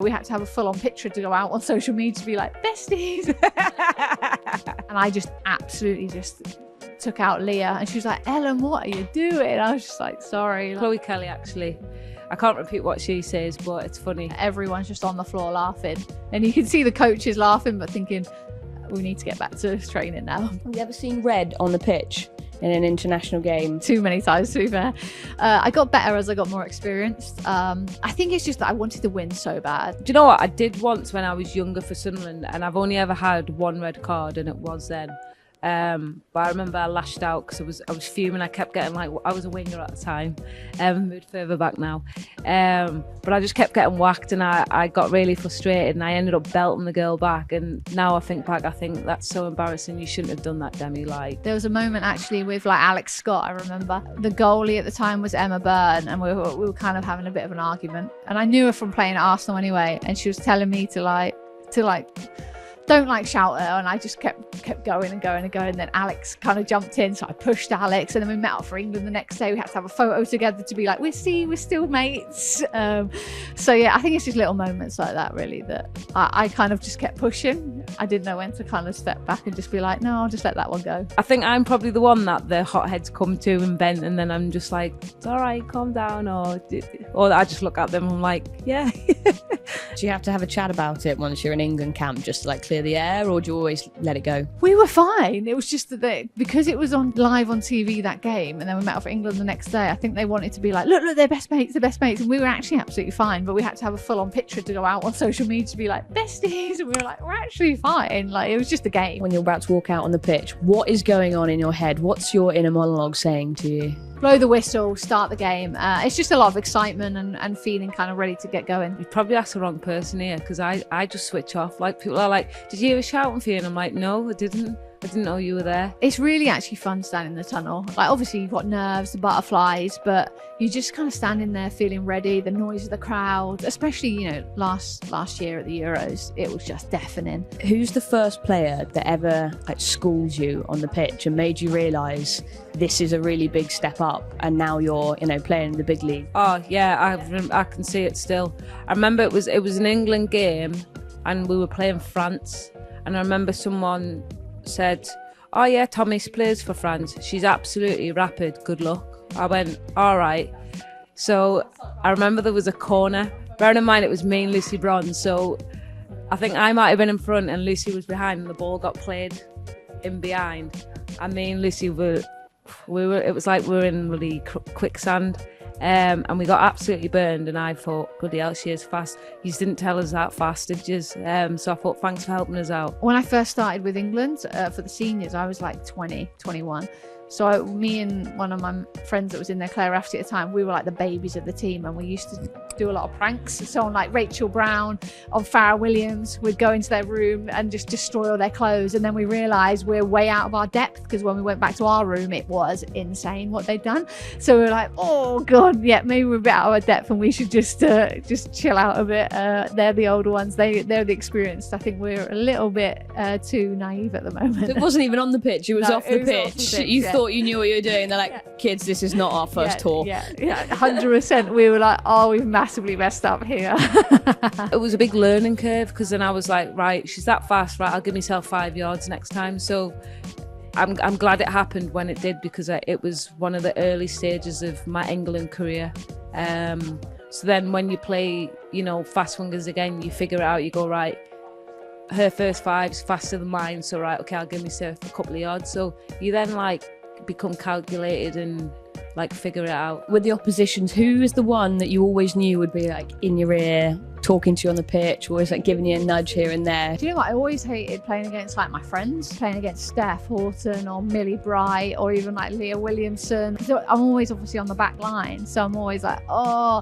We had to have a full-on picture to go out on social media to be like, besties. And I just absolutely just took out Leah, and she was like, Ellen, what are you doing? I was just like, sorry. Chloe Kelly, actually. I can't repeat what she says, but it's funny. Everyone's just on the floor laughing. And you can see the coaches laughing, but thinking, we need to get back to training now. Have you ever seen red on the pitch in an international game? Too many times, to be fair. I got better as I got more experienced. I think it's just that I wanted to win so bad. Do you know what? I did once when I was younger for Sunderland, and I've only ever had one red card, and it was then. But I remember I lashed out because I was fuming. I kept getting, like, I was a winger at the time, moved further back now, but I just kept getting whacked, and I got really frustrated, and I ended up belting the girl back. And now I think back, I think that's so embarrassing. You shouldn't have done that, Demi. Like, there was a moment actually with like Alex Scott. I remember the goalie at the time was Emma Byrne, and we were kind of having a bit of an argument, and I knew her from playing at Arsenal anyway, and she was telling me to don't like shout her, and I just kept going and going and going. And then Alex kind of jumped in, so I pushed Alex, and then we met up for England the next day. We had to have a photo together to be like, we're still mates. So yeah, I think it's just little moments like that really that I kind of just kept pushing. I didn't know when to kind of step back and just be like, no, I'll just let that one go. I think I'm probably the one that the hotheads come to and vent, and then I'm just like, it's all right, calm down, or I just look at them and I'm like, yeah. Do you have to have a chat about it once you're in England camp, just to like clear the air, or do you always let it go? We were fine. It was just that because it was on live on TV that game, and then we met up for England the next day, I think they wanted to be like, look, they're best mates, and we were actually absolutely fine, but we had to have a full-on picture to go out on social media to be like, besties, and we were like, we're actually fine. Like, it was just a game. When you're about to walk out on the pitch, what is going on in your head? What's your inner monologue saying to you? Blow the whistle, start the game. It's just a lot of excitement and feeling kind of ready to get going. You probably asked the wrong person here, because I just switch off. Like, people are like, did you hear a shouting for you? And I'm like, no, I didn't know you were there. It's really actually fun standing in the tunnel. Like, obviously you've got nerves, the butterflies, but you're just kind of standing there feeling ready, the noise of the crowd, especially, you know, last year at the Euros, it was just deafening. Who's the first player that ever like schooled you on the pitch and made you realise this is a really big step up, and now you're, you know, playing in the big league? Oh yeah, I can see it still. I remember it was an England game, and we were playing France, and I remember someone said, oh yeah, Thomas plays for France, she's absolutely rapid, good luck. I went, all right. So I remember there was a corner, bearing in mind it was me and Lucy Bronze, so I think I might have been in front and Lucy was behind, and the ball got played in behind, and me and Lucy it was like we were in really quicksand. And we got absolutely burned, and I thought, bloody hell, she is fast. You just didn't tell us that fast, did you? So I thought, thanks for helping us out. When I first started with England for the seniors, I was like 20, 21. So me and one of my friends that was in there, Claire Rafferty at the time, we were like the babies of the team, and we used to do a lot of pranks. So on like Rachel Brown, on Farrah Williams, we'd go into their room and just destroy all their clothes. And then we realised we're way out of our depth, because when we went back to our room, it was insane what they'd done. So we were like, oh God, yeah, maybe we're a bit out of our depth and we should just chill out a bit. They're the older ones, they're the experienced. I think we're a little bit too naive at the moment. So it wasn't even on the pitch, it was off the pitch. You yeah. thought you knew what you were doing. They're like, kids, this is not our first tour. Yeah, 100%. We were like, oh, we've massively messed up here. It was a big learning curve, because then I was like, right, she's that fast, right, I'll give myself 5 yards next time. So I'm glad it happened when it did, because it was one of the early stages of my England career. So then when you play, you know, fast wingers again, you figure it out, you go, right, her first five's faster than mine, so right, okay, I'll give myself a couple of yards. So you then like become calculated and like figure it out. With the oppositions, who is the one that you always knew would be like in your ear, talking to you on the pitch, always like giving you a nudge here and there? Do you know what? I always hated playing against like my friends, playing against Steph Horton or Millie Bright or even like Leah Williamson. So I'm always obviously on the back line, so I'm always like, oh,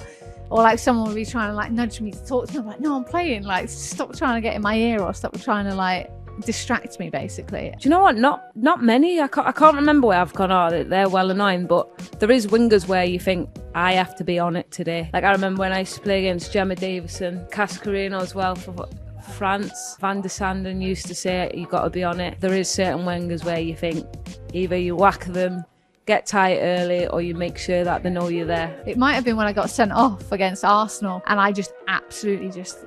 or like someone would be trying to like nudge me to talk to me. I'm like, no, I'm playing. Like, stop trying to get in my ear, or stop trying to like distract me, basically. Do you know what? Not many. I can't remember where I've gone. Oh, they're well annoying, but there is wingers where you think, I have to be on it today. Like I remember when I used to play against Gemma Davison, Cascarino as well for France. Van der Sanden used to say, you got to be on it. There is certain wingers where you think either you whack them, get tight early, or you make sure that they know you're there. It might have been when I got sent off against Arsenal, and I just absolutely just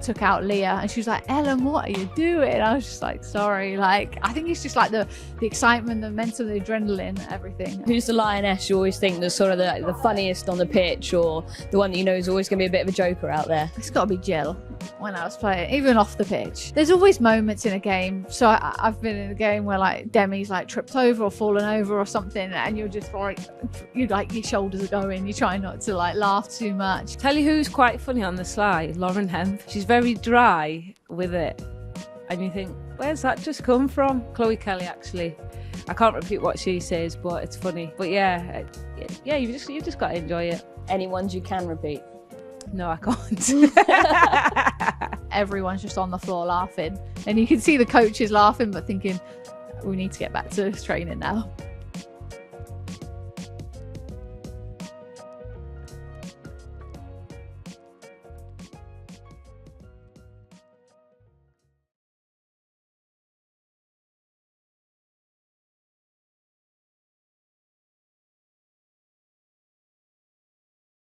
took out Leah, and she was like, Ellen, what are you doing? I was just like, sorry. Like, I think it's just like the excitement, the mental, the adrenaline, everything. Who's the lioness you always think that's sort of the funniest on the pitch, or the one that you know is always going to be a bit of a joker out there? It's got to be Jill when I was playing, even off the pitch. There's always moments in a game. So I've been in a game where like Demi's like tripped over or fallen over or something, and you're just like, your shoulders are going. You try not to like laugh too much. Tell you who's quite funny on the sly, Lauren Hemp. She's very dry with it, and you think, where's that just come from? Chloe Kelly, actually. I can't repeat what she says, but it's funny. But yeah, you just got to enjoy it. Any ones you can repeat? No, I can't. Everyone's just on the floor laughing, and you can see the coaches laughing but thinking, we need to get back to training now.